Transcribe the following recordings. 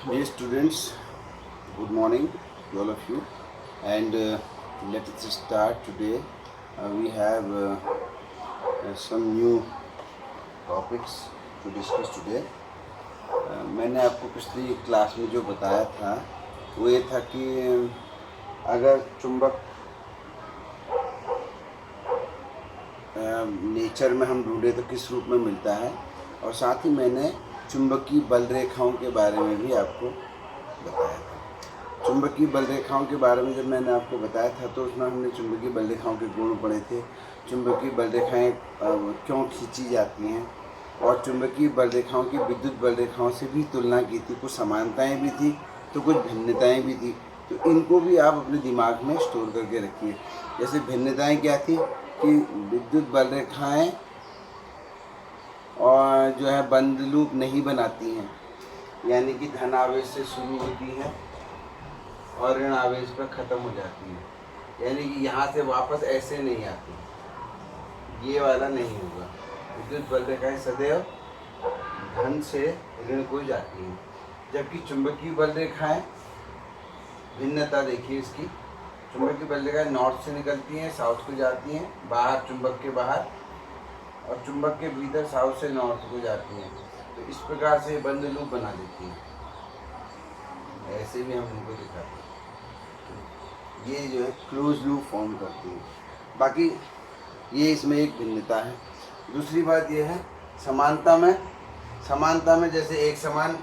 Dear students, good morning to all of you, and let us start today. We have some new topics to discuss today. मैंने आपको पिछली class में जो बताया था वो ये था कि अगर चुंबक नेचर में हम ढूंढे तो किस रूप में मिलता है, और साथ ही मैंने चुंबकीय बल रेखाओं के बारे में भी आपको बताया था। चुंबकीय बल रेखाओं के बारे में जब मैंने आपको बताया था तो उसमें हमने चुंबकीय बल रेखाओं के गुण पढ़े थे, चुंबकीय बल रेखाएँ क्यों खींची जाती हैं, और चुंबकीय बल रेखाओं की विद्युत बल रेखाओं से भी तुलना की थी। कुछ समानताएं भी थी तो कुछ भिन्नताएं भी थी, तो इनको भी आप अपने दिमाग में स्टोर करके रखिए। जैसे भिन्नताएं क्या थी कि विद्युत बल रेखाएं और जो है बंद लूप नहीं बनाती हैं, यानी कि धन आवेश से शुरू होती हैं और ऋण आवेश पर ख़त्म हो जाती हैं, यानी कि यहाँ से वापस ऐसे नहीं आती, ये वाला नहीं होगा। विद्युत बल रेखाएं सदैव धन से ऋण को जाती हैं, जबकि चुंबकीय बल रेखाएं, भिन्नता देखिए इसकी, चुंबकीय बल रेखाएं नॉर्थ से निकलती हैं, साउथ को जाती हैं, बाहर चुंबक के बाहर, और चुंबक के भीतर साउथ से नॉर्थ को जाती हैं। तो इस प्रकार से बंद लूप बना देती हैं। ऐसे भी हम इनको दिखाते हैं, ये जो है क्लोज लूप फॉर्म करती है। बाकी ये इसमें एक भिन्नता है। दूसरी बात ये है समानता में जैसे एक समान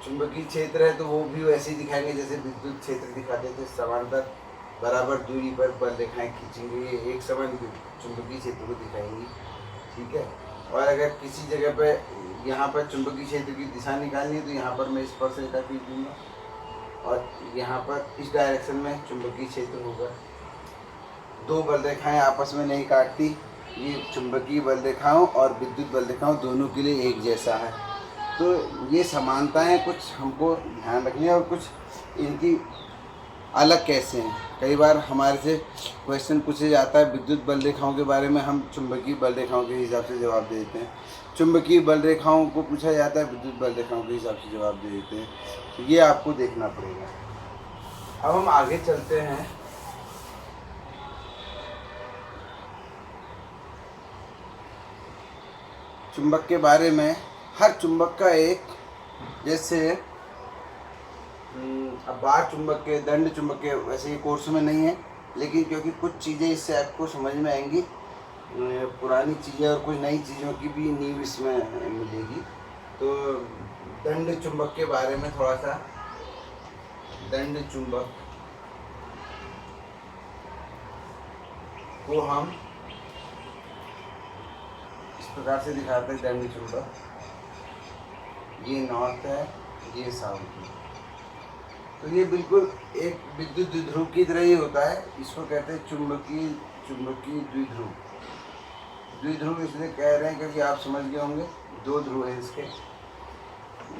चुंबकीय क्षेत्र है तो वो भी वैसे ही दिखाएंगे जैसे विद्युत क्षेत्र दिखाते थे। समांतर बराबर दूरी पर बल रेखाएं खींचेंगे, ये एक समान चुंबकीय क्षेत्र को दिखाएंगी, ठीक है। और अगर किसी जगह पर यहाँ पर चुंबकीय क्षेत्र की दिशा निकालनी है तो यहाँ पर मैं स्पर्श रेखा खींच दूँगा, और यहाँ पर इस डायरेक्शन में चुंबकीय क्षेत्र होगा। दो बल रेखाएं आपस में नहीं काटती, ये चुंबकीय बल रेखाओं और विद्युत बल रेखाओं दोनों के लिए एक जैसा है। तो ये समानताएं कुछ हमको ध्यान रखनी है, और कुछ इनकी अलग कैसे हैं। कई बार हमारे से क्वेश्चन पूछा जाता है विद्युत बल रेखाओं के बारे में, हम चुंबकीय बल रेखाओं के हिसाब से जवाब दे देते हैं। चुंबकीय बल रेखाओं को पूछा जाता है, विद्युत बल रेखाओं के हिसाब से जवाब दे देते हैं। तो ये आपको देखना पड़ेगा। अब हम आगे चलते हैं। चुंबक के बारे में, हर चुंबक का एक, जैसे अब बार चुंबक के, दंड चुंबक के, वैसे ये कोर्स में नहीं है, लेकिन क्योंकि कुछ चीज़ें इससे आपको समझ में आएंगी, पुरानी चीज़ें और कुछ नई चीज़ों की भी नींव इसमें मिलेगी। तो दंड चुंबक के बारे में थोड़ा सा, दंड चुंबक को हम इस प्रकार से दिखाते हैं। दंड चुंबक, ये नॉर्थ है, ये साउथ है, तो ये बिल्कुल एक विद्युत द्विध्रुव की तरह ही होता है। इसको कहते हैं चुंबकीय द्विध्रुव। द्विध्रुव इसलिए कह रहे हैं क्योंकि आप समझ गए होंगे, दो ध्रुव हैं इसके।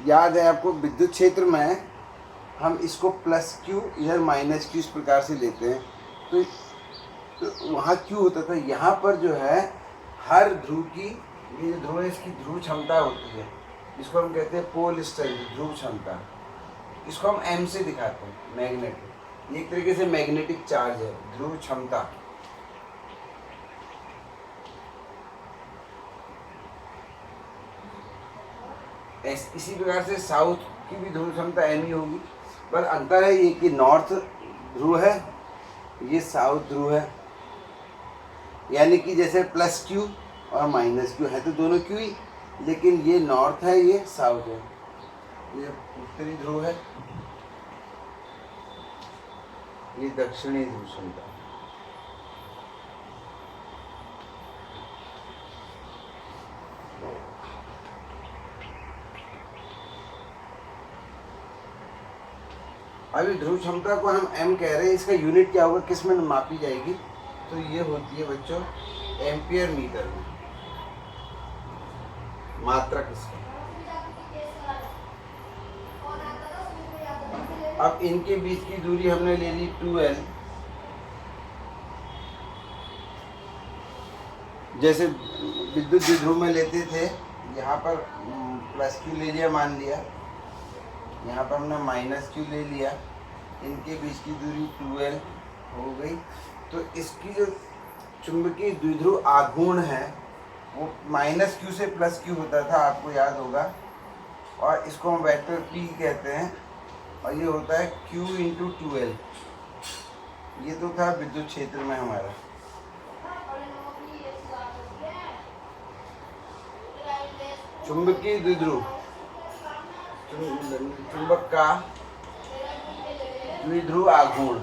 याद है आपको, विद्युत क्षेत्र में हम इसको प्लस क्यू, इधर माइनस क्यू, इस प्रकार से लेते हैं। तो वहाँ क्यू होता था, यहाँ पर जो है हर ध्रुव की, ये जो ध्रुव है इसकी ध्रुव क्षमता होती है, इसको हम कहते हैं पोल स्ट्रेंथ, ध्रुव क्षमता। इसको हम एम से दिखाते हैं, मैग्नेटिक, एक तरीके से मैग्नेटिक चार्ज है, ध्रुव क्षमता। इसी प्रकार से साउथ की भी ध्रुव क्षमता एम ही होगी, पर अंतर है ये कि नॉर्थ ध्रुव है, ये साउथ ध्रुव है, यानी कि जैसे प्लस क्यू और माइनस क्यू है तो दोनों क्यू ही, लेकिन ये नॉर्थ है, ये साउथ है, ये उत्तरी ध्रुव है, ये दक्षिणी ध्रुव क्षमता। अभी ध्रुव क्षमता को हम एम कह रहे हैं, इसका यूनिट क्या होगा, किस में मापी जाएगी, तो ये होती है बच्चों एम्पियर मीटर में, मात्रक इसका। अब इनके बीच की दूरी हमने ले ली 2L, जैसे विद्युत द्विध्रुव में लेते थे, यहाँ पर प्लस क्यू ले लिया, मान लिया, यहाँ पर हमने माइनस क्यू ले लिया, इनके बीच की दूरी 12 हो गई। तो इसकी जो चुंबकीय द्विध्रुव आघूर्ण है वो माइनस क्यू से प्लस क्यू होता था, आपको याद होगा, और इसको हम वेक्टर पी कहते हैं, और ये होता है Q इंटू 12। ये तो था विद्युत क्षेत्र में हमारा। चुंबकीय द्विध्रुव, चुंबक का द्विध्रुव आघूर्ण,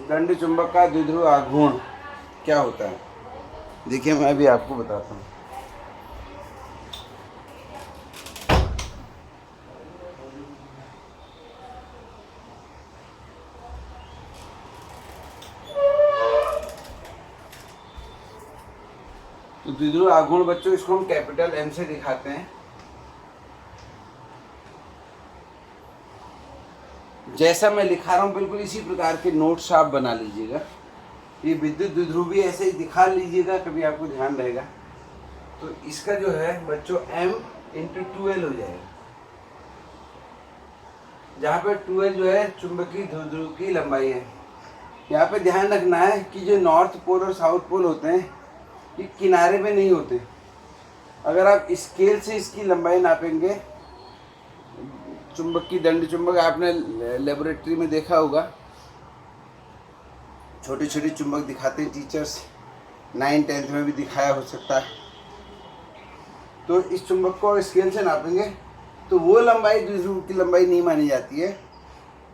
दंड चुंबक का द्विध्रुव आघूर्ण क्या होता है, देखिए मैं भी आपको बताता हूँ। तो द्विध्रुव आघूर्ण बच्चों, इसको हम कैपिटल M से दिखाते हैं। जैसा मैं लिखा रहा हूँ बिल्कुल इसी प्रकार के नोट्स आप बना लीजिएगा। ये विद्युत द्विध्रुव भी ऐसे ही दिखा लीजिएगा, कभी आपको ध्यान रहेगा। तो इसका जो है बच्चों M इंटू 12 हो जाएगा, जहाँ पे 12 जो है चुंबकीय द्विध्रुव की लंबाई है। यहाँ पे ध्यान रखना है कि जो नॉर्थ पोल और साउथ पोल होते हैं ये किनारे पे नहीं होते। अगर आप स्केल से इसकी लंबाई नापेंगे, चुंबक की दंड चुंबक आपने लेबोरेटरी में देखा होगा, छोटे छोटे चुंबक दिखाते हैं टीचर्स, 9th-10th में भी दिखाया हो सकता है। तो इस चुंबक को स्केल से नापेंगे तो वो लंबाई द्विध्रुव की लंबाई नहीं मानी जाती है,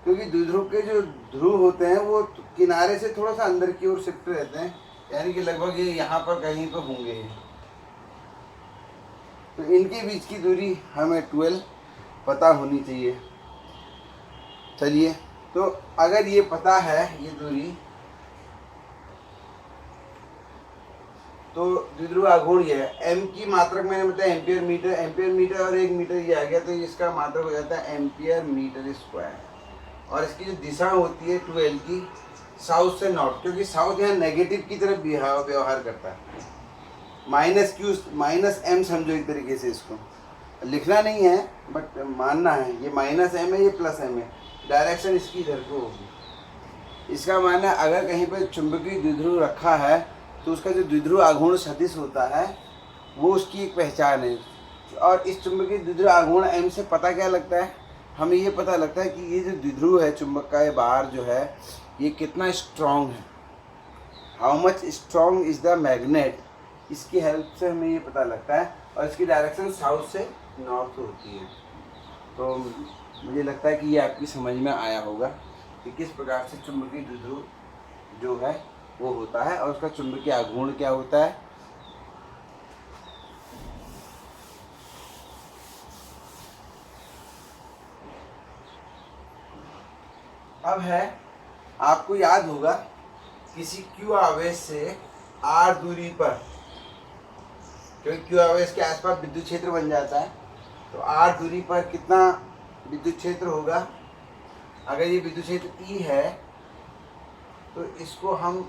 क्योंकि द्विध्रुव के जो ध्रुव होते हैं वो किनारे से थोड़ा सा अंदर की ओर शिफ्ट रहते हैं, यानी कि लगभग ये यहाँ पर कहीं पर होंगे। तो इनके बीच की दूरी हमें 12 पता होनी चाहिए। चलिए, तो अगर ये पता है ये दूरी, तो द्विध्रुव आघूर्ण ये है। M की मात्रक मैंने बताया एम्पियर मीटर, एम्पियर मीटर और 1 मीटर ये आ गया, तो इसका मात्रक हो जाता है एम्पियर मीटर स्क्वायर। और इसकी जो दिशा होती है 12 की, साउथ से नॉर्थ, क्योंकि साउथ यहाँ नेगेटिव की तरफ व्यवहार करता है। माइनस M समझो एक तरीके से, इसको लिखना नहीं है बट मानना है, ये माइनस M है, ये प्लस M है, डायरेक्शन इसकी इधर को होगी। इसका मानना है अगर कहीं पर चुंबकीय द्विध्रुव रखा है तो उसका जो द्विध्रुव आघूर्ण सदिश होता है वो उसकी एक पहचान है। और इस चुंबकीय द्विध्रुव आघूर्ण M से पता क्या लगता है, हमें ये पता लगता है कि ये जो द्विध्रुव है चुंबक का, ये बाहर जो है ये कितना स्ट्रॉन्ग है, how much strong is the magnet, इसकी हेल्प से हमें ये पता लगता है। और इसकी डायरेक्शन साउथ से नॉर्थ होती है। तो मुझे लगता है कि ये आपकी समझ में आया होगा कि किस प्रकार से चुंबकीय द्विध्रुव जो है वो होता है और उसका चुंबकीय आघूर्ण क्या होता है। अब है, आपको याद होगा किसी Q आवेश से R दूरी पर, क्योंकि Q आवेश के आसपास विद्युत क्षेत्र बन जाता है, तो R दूरी पर कितना विद्युत क्षेत्र होगा। अगर ये विद्युत क्षेत्र E है तो इसको हम,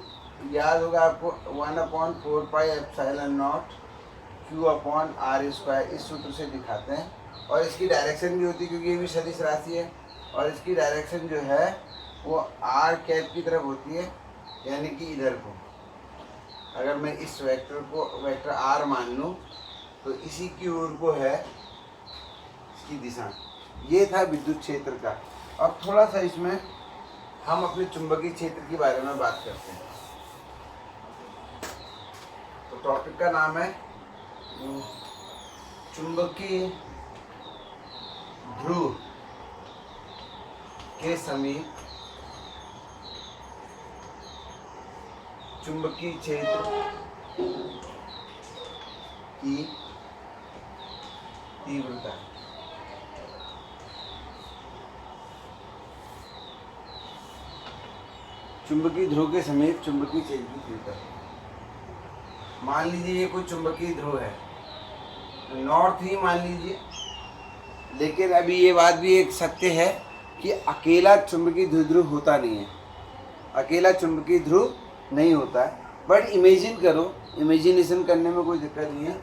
याद होगा आपको, 1/4πε0 Q/r², इस सूत्र से दिखाते हैं। और इसकी डायरेक्शन भी होती है, क्योंकि ये भी सदिश राशि है, और इसकी डायरेक्शन जो है वो r कैप की तरफ होती है, यानी कि इधर को। अगर मैं इस वेक्टर को वेक्टर r मान लूँ तो इसी की ओर को है इसकी दिशा। ये था विद्युत क्षेत्र का। अब थोड़ा सा इसमें हम अपने चुंबकीय क्षेत्र के बारे में बात करते हैं। तो टॉपिक का नाम है चुंबकीय ध्रुव के समीप चुंबकीय क्षेत्र की तीव्रता। चुंबकीय ध्रुव के समीप चुंबकीय क्षेत्र की तीव्रता। मान लीजिए ये कोई चुंबकीय ध्रुव है, नॉर्थ ही मान लीजिए, लेकिन अभी ये बात भी एक सत्य है कि अकेला चुंबकीय द्विध्रुव होता नहीं है, अकेला चुंबकीय ध्रुव नहीं होता है। बट इमेजिन करो, इमेजिनेशन करने में कोई दिक्कत नहीं है।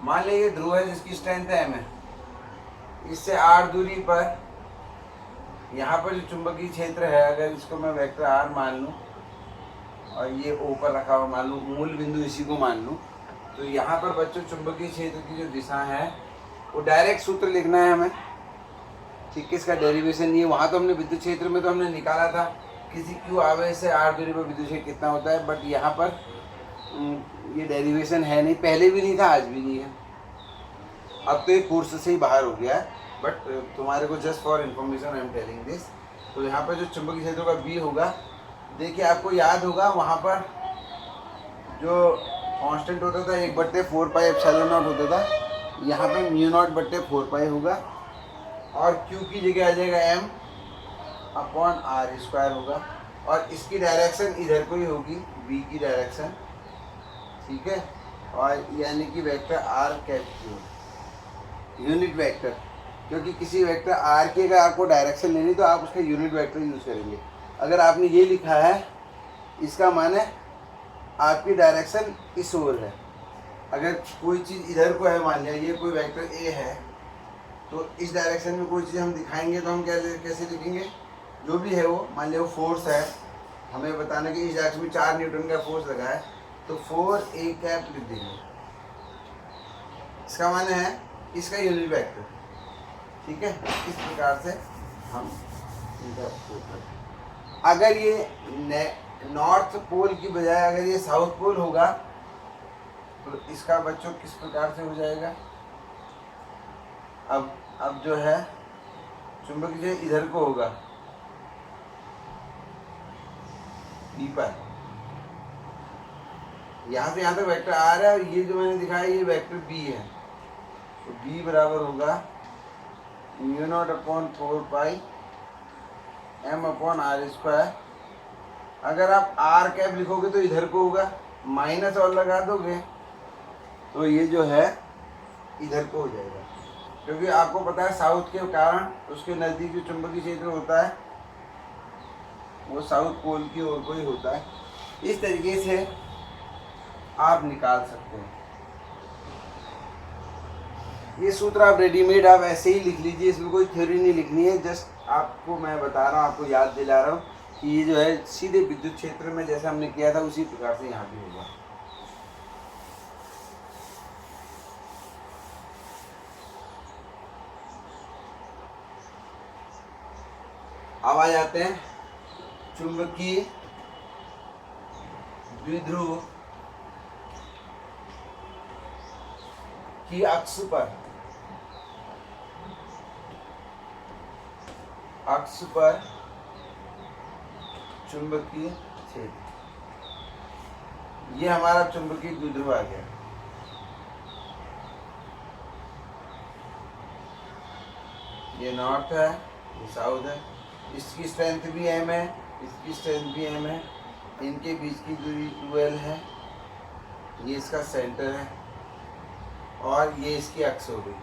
मान लीजिए ये ध्रुव है जिसकी स्ट्रेंथ है m है, इससे r दूरी पर यहाँ पर जो चुंबकीय क्षेत्र है, अगर इसको मैं वेक्टर r मान लूँ और ये O पर रखा हुआ मान लूँ, मूल बिंदु इसी को मान लूँ, तो यहाँ पर बच्चों चुंबकीय क्षेत्र की जो दिशा है वो डायरेक्ट सूत्र लिखना है हमें, ठीक है, इसका डेरिवेशन नहीं है। वहाँ तो हमने विद्युत क्षेत्र में तो हमने निकाला था किसी Q आवेश से r दूरी पर विद्युत क्षेत्र कितना होता है, बट यहाँ पर ये डेरिवेशन है नहीं, पहले भी नहीं था, आज भी नहीं है। अब तो ये कोर्स से ही बाहर हो गया है, बट तुम्हारे को just for information I am telling this. तो यहाँ पर जो चुंबकीय क्षेत्र का B होगा, देखिए आपको याद होगा वहाँ पर जो कांस्टेंट होता था 1/4 पाई एप्सिलॉन नॉट होता था, यहाँ पे μ0/4 पाई होगा और Q की जगह आ जाएगा m/r² होगा और इसकी डायरेक्शन इधर को ही होगी, B की डायरेक्शन, ठीक है, और यानी कि वेक्टर r कैप की यूनिट वेक्टर, क्योंकि किसी वेक्टर r की अगर आपको डायरेक्शन लेनी तो आप उसका यूनिट वेक्टर यूज़ करेंगे। अगर आपने ये लिखा है इसका माने आपकी डायरेक्शन इस ओर है। अगर कोई चीज़ इधर को है, मान लिया ये कोई वेक्टर a है, तो इस डायरेक्शन में कोई चीज़ हम दिखाएंगे तो हम कैसे लिखेंगे, जो भी है वो, मान लिया वो फोर्स है, हमें बताना कि इस डायरेक्शन में 4 न्यूटन का फोर्स लगा है, तो 4a कैप लिख देंगे, इसका माने है इसका यूनिट वेक्टर, ठीक है। इस प्रकार से हम अगर ये नॉर्थ पोल की बजाय अगर ये साउथ पोल होगा तो इसका बच्चों किस प्रकार से हो जाएगा। अब जो है चुंबकीय इधर को होगा B पर, यहाँ से यहाँ तक वेक्टर R है और ये जो मैंने दिखाया ये वेक्टर B है, तो B बराबर होगा μ0/4 पाई m/r²। अगर आप r कैप लिखोगे तो इधर को होगा, माइनस और लगा दोगे तो ये जो है इधर को हो जाएगा, क्योंकि आपको पता है साउथ के कारण उसके नज़दीक जो चुंबकीय क्षेत्र होता है वो साउथ पोल की ओर को ही होता है। इस तरीके से आप निकाल सकते हैं। ये सूत्र आप रेडीमेड आप ऐसे ही लिख लीजिए, इसमें कोई थ्योरी नहीं लिखनी है, जस्ट आपको मैं बता रहा हूँ, आपको याद दिला रहा हूँ कि ये जो है सीधे विद्युत क्षेत्र में जैसे हमने किया था उसी प्रकार से यहाँ भी होगा। अब आ जाते हैं चुंबकीय द्विध्रुव की अक्ष पर चुंबकीय क्षेत्र, ये हमारा चुंबकीय द्विध्रुव आ गया। ये नॉर्थ है, ये साउथ है, इसकी स्ट्रेंथ भी m है, इसकी स्ट्रेंथ भी m है, इनके बीच की दूरी 12 है, ये इसका सेंटर है और ये इसकी अक्ष हो गई।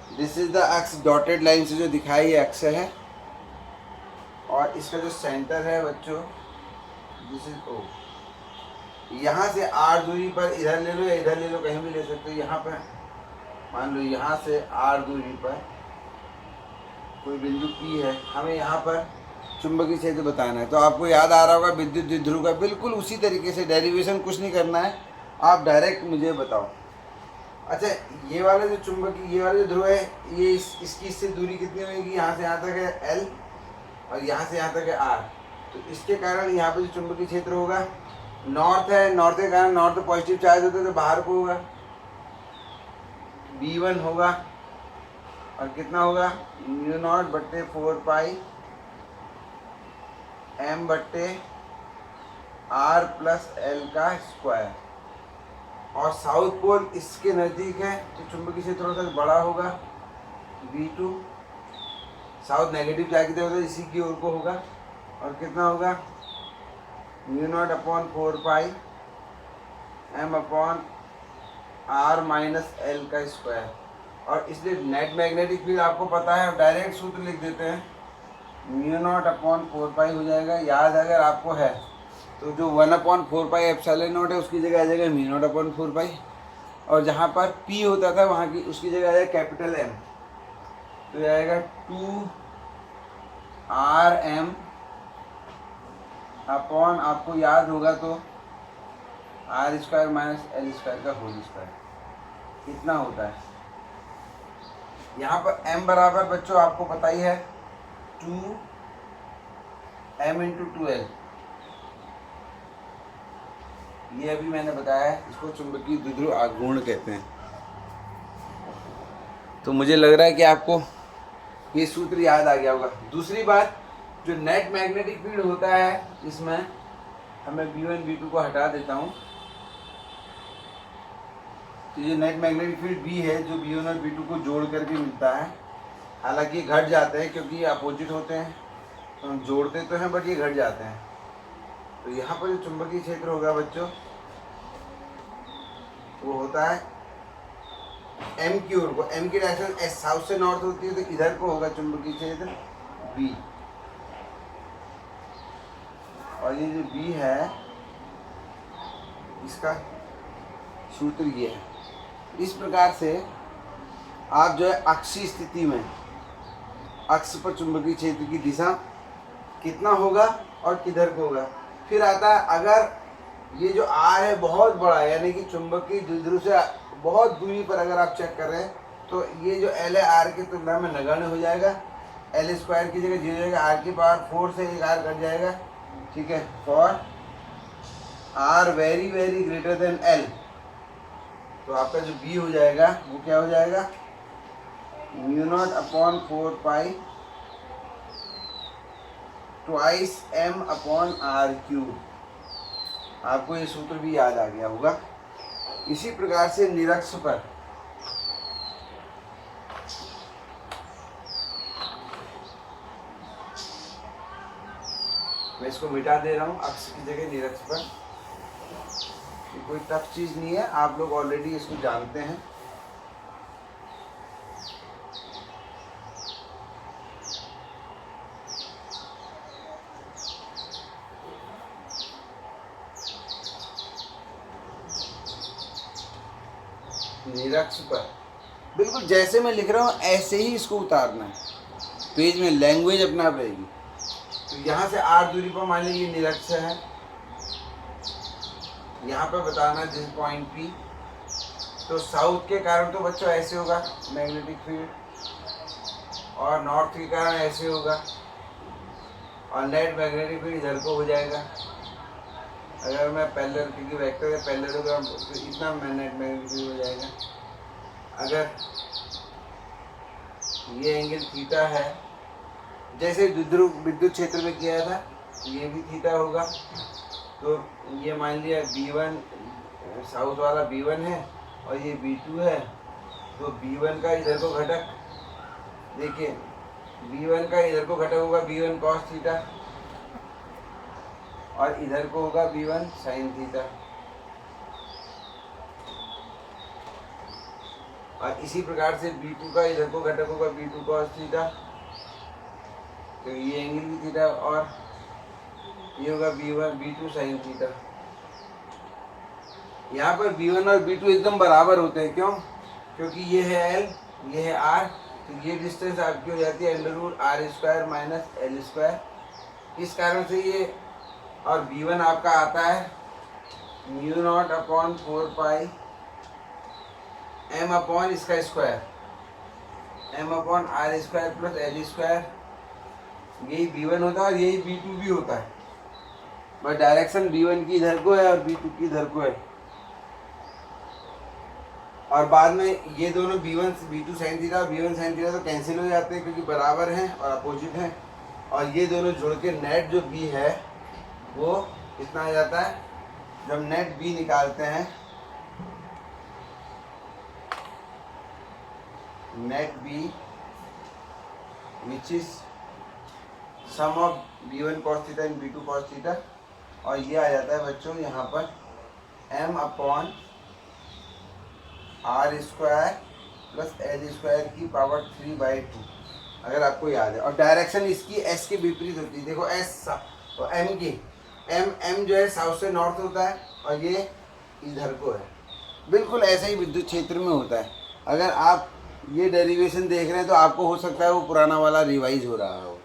दिस इज द अक्ष, डॉटेड लाइन से जो दिखाई ये अक्ष है और इसका जो सेंटर है बच्चों दिस इज O। यहाँ से r दूरी पर इधर ले लो या इधर ले लो, कहीं भी ले सकते हो। यहाँ पर मान लो यहाँ से r दूरी पर कोई बिंदु P है, हमें यहाँ पर चुंबकीय क्षेत्र बताना है। तो आपको याद आ रहा होगा विद्युत द्विध्रुव का, बिल्कुल उसी तरीके से डेरिवेशन कुछ नहीं करना है, आप डायरेक्ट मुझे बताओ। अच्छा, ये वाला जो चुंबकीय ये वाला जो ध्रुव है ये इसकी इससे दूरी कितनी होगी, यहाँ से यहाँ तक है L और यहाँ से यहाँ तक है R। तो इसके कारण यहाँ पे जो चुंबकीय क्षेत्र होगा नॉर्थ है, नॉर्थ के कारण नॉर्थ पॉजिटिव चार्ज होता है तो बाहर को होगा, B1 होगा और कितना होगा μ0/4 पाई m/r+l²। और साउथ पोल इसके नज़दीक है तो चुंबकीय क्षेत्र थोड़ा सा बड़ा होगा, B2। साउथ नेगेटिव चार्ज की तरफ इसी की ओर को होगा और कितना होगा μ0/4 पाई m/r-l²। और इसलिए नेट मैग्नेटिक फील्ड आपको पता है, डायरेक्ट सूत्र लिख देते हैं, म्यू नॉट अपॉन 4 पाई हो जाएगा। याद अगर आपको है तो जो 1/4 पाई एप्सिलॉन नॉट है उसकी जगह आ जाएगा म्यू नॉट अपॉन 4 पाई, और जहाँ पर पी होता था वहाँ की उसकी जगह आ जाएगा कैपिटल एम, तो आएगा 2 RM अपॉन, आपको याद होगा तो R² माइनस L² का होल स्क्वायर कितना होता है। यहाँ पर m बराबर बच्चों आपको पता ही है 2m इंटू 2l, ये अभी मैंने बताया है, इसको चुंबकीय द्विध्रुव आघूर्ण कहते हैं। तो मुझे लग रहा है कि आपको ये सूत्र याद आ गया होगा। दूसरी बात, जो नेट मैग्नेटिक फील्ड होता है इसमें, हमें B1 B2 को हटा देता हूँ, तो ये नेट मैग्नेटिक फील्ड B है जो B1 और B2 को जोड़ करके मिलता है। हालांकि घट जाते हैं क्योंकि ये अपोजिट होते हैं, तो हम जोड़ते तो हैं बट ये घट जाते हैं। तो यहाँ पर जो चुंबकीय क्षेत्र होगा बच्चों वो होता है M की ओर को, M की डायरेक्शन एस साउथ से नॉर्थ होती है, तो इधर को होगा चुंबकीय क्षेत्र B, और ये जो B है इसका सूत्र ये है। इस प्रकार से आप जो है अक्षीय स्थिति में अक्ष पर चुंबकीय क्षेत्र की दिशा कितना होगा और किधर को होगा। फिर आता है अगर ये जो R है बहुत बड़ा है, यानी कि चुंबकीय द्विध्रुव से बहुत दूरी पर अगर आप चेक कर रहे हैं, तो ये जो L है R की तुलना में नगण्य हो जाएगा। L² की जगह 0 जाएगा, R की पावर 4 से एक R कट जाएगा, ठीक है। For R very very greater than L, तो आपका जो B हो जाएगा वो क्या हो जाएगा, म्यू नॉट अपॉन 4 पाई ट्वाइस M अपॉन R³। आपको ये सूत्र भी याद आ गया होगा। इसी प्रकार से निरक्ष पर मैं इसको मिटा दे रहा हूँ, अक्ष की जगह निरक्ष पर। ये कोई टफ चीज़ नहीं है, आप लोग ऑलरेडी इसको जानते हैं। निरक्ष पर बिल्कुल जैसे मैं लिख रहा हूँ ऐसे ही इसको उतारना है, पेज में लैंग्वेज अपना रहेगी। तो यहाँ से R दूरी पर मान लीजिए ये निरक्ष है, यहाँ पर बताना जिस पॉइंट P, तो साउथ के कारण तो बच्चों ऐसे होगा मैग्नेटिक फील्ड, और नॉर्थ के कारण ऐसे होगा, और नेट मैग्नेटिक फील्ड इधर को हो जाएगा। अगर मैं पैरेलल, क्योंकि वेक्टर है पैरेललोग्राम, तो इतना नेट मैग्नेटिक फील्ड हो जाएगा। अगर ये एंगल थीटा है, जैसे विद्युत क्षेत्र में किया था, ये भी थीटा होगा। तो ये मान लिया B1 साउथ वाला B1 है और ये B2 है, तो B1 का इधर को घटक देखिए, B1 का इधर को घटक होगा B1 cos थीटा, और इधर को होगा B1 sin थीटा। और इसी प्रकार से B2 का इधर को घटक होगा B2 cos थीटा, तो ये एंगल भी थीटा, और ये होगा B2 sin थीटा। यहाँ पर B1 और B2 एकदम बराबर होते हैं, क्यों? क्योंकि ये है L, ये है R, तो ये डिस्टेंस आपकी हो जाती है √R² माइनस L²। इस कारण से ये, और B1 आपका आता है म्यू नॉट अपॉन 4 पाई M अपॉन इसका square, M upon R² plus L²। यही B1 होता है और यही B2 भी होता है, बस डायरेक्शन B1 की इधर को है और B2 की इधर को है। और बाद में ये दोनों B2 sin थीटा और B1 sin थीटा तो कैंसिल हो जाते हैं क्योंकि बराबर हैं और अपोजिट हैं, और ये दोनों जुड़ के नेट जो B है वो कितना आ जाता है। जब नेट B निकालते हैं, net B which is sum of B1 cos theta and B2 cos theta, और ये आ जाता है बच्चों यहाँ पर M upon R² plus L² की पावर 3/2। अगर आपको याद है। और डायरेक्शन इसकी एस के विपरीत होती है। देखो एस और एम की, एम जो है साउथ से नॉर्थ होता है और ये इधर को है। बिल्कुल ऐसा ही विद्युत क्षेत्र में होता है। अगर आप ये डेरिवेशन देख रहे हैं तो आपको हो सकता है वो पुराना वाला रिवाइज हो रहा हो,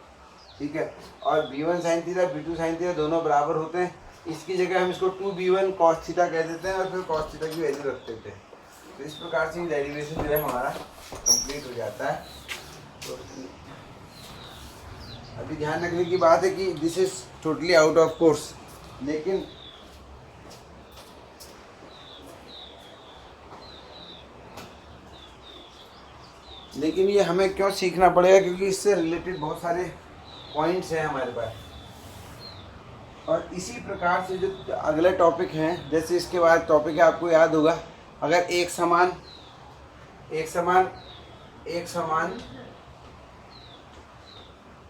ठीक है। और B1 sine theta B2 sine theta दोनों बराबर होते हैं। इसकी जगह हम इसको 2B1 कॉस थीटा कह देते हैं और फिर कॉस थीटा की वैल्यू रख देते हैं। तो इस प्रकार से डेरिवेशन जो है हमारा कंप्लीट हो जाता है। तो अभी ध्यान रखने की बात है कि this is totally out of course, लेकिन ये हमें क्यों सीखना पड़ेगा, क्योंकि इससे रिलेटेड बहुत सारे पॉइंट्स हैं हमारे पास। और इसी प्रकार से जो अगले टॉपिक हैं, जैसे इसके बाद टॉपिक है आपको याद होगा, अगर एक समान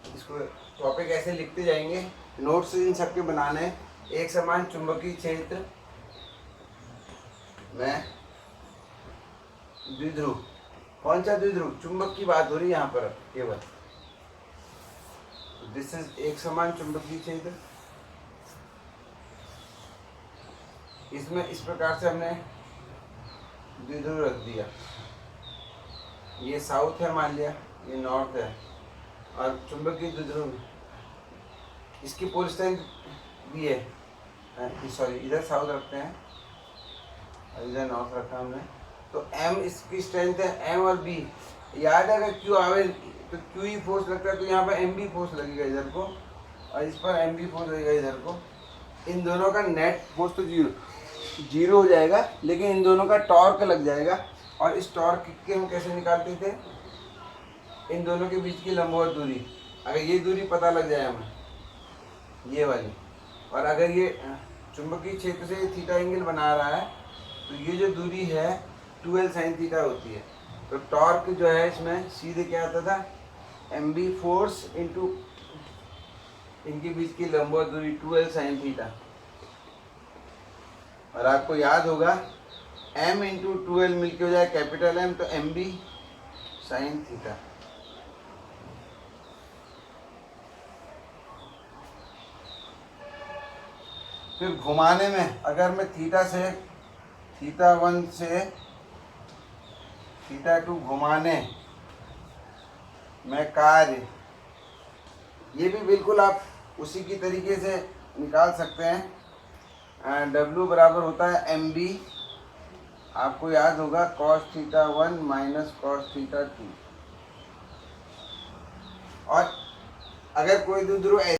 इसको टॉपिक ऐसे लिखते जाएंगे, नोट्स इन सबके बनाने हैं। एक समान चुंबकीय क्षेत्र में द्विध्रुव, कौन सा द्विध्रुव, चुंबक की बात हो रही है यहाँ पर केवल। दिस इज एक समान चुंबकीय क्षेत्र। इसमें इस प्रकार से हमने द्विध्रुव रख दिया, ये साउथ है मान लिया, ये नॉर्थ है, और चुंबकीय द्विध्रुव इसकी पोल स्ट्रेंथ भी है, सॉरी इधर साउथ रखते हैं और इधर नॉर्थ रखा हमने। तो M इसकी स्ट्रेंथ है, M और B याद है। अगर Q आवे तो Q ही फोर्स लगता है, तो यहाँ पर MB फोर्स लगेगा इधर को और इस पर MB फोर्स लगेगा इधर को। इन दोनों का नेट फोर्स तो जीरो हो जाएगा, लेकिन इन दोनों का टॉर्क लग जाएगा। और इस टॉर्क के हम कैसे निकालते थे, इन दोनों के बीच की लंबवत दूरी, अगर ये दूरी पता लग जाए हमें, ये वाली, और अगर ये चुंबकीय क्षेत्र से थीटा एंगल बना रहा है, तो ये जो दूरी है 2L साइन थीटा होती है। तो टॉर्क जो है इसमें सीधे क्या आता था, MB फोर्स इंटू इनके बीच की लंबवत दूरी 2L साइन थीटा। और आपको याद होगा M इंटू 2L मिलके हो जाए कैपिटल M, तो MB साइन थीटा। फिर घुमाने में अगर मैं थीटा 1 से थीटा 2 घुमाने में कार्य, ये भी बिल्कुल आप उसी की तरीके से निकाल सकते हैं। W बराबर होता है MB, आपको याद होगा cos theta 1 minus cos theta 2। और अगर कोई द्विध्रुव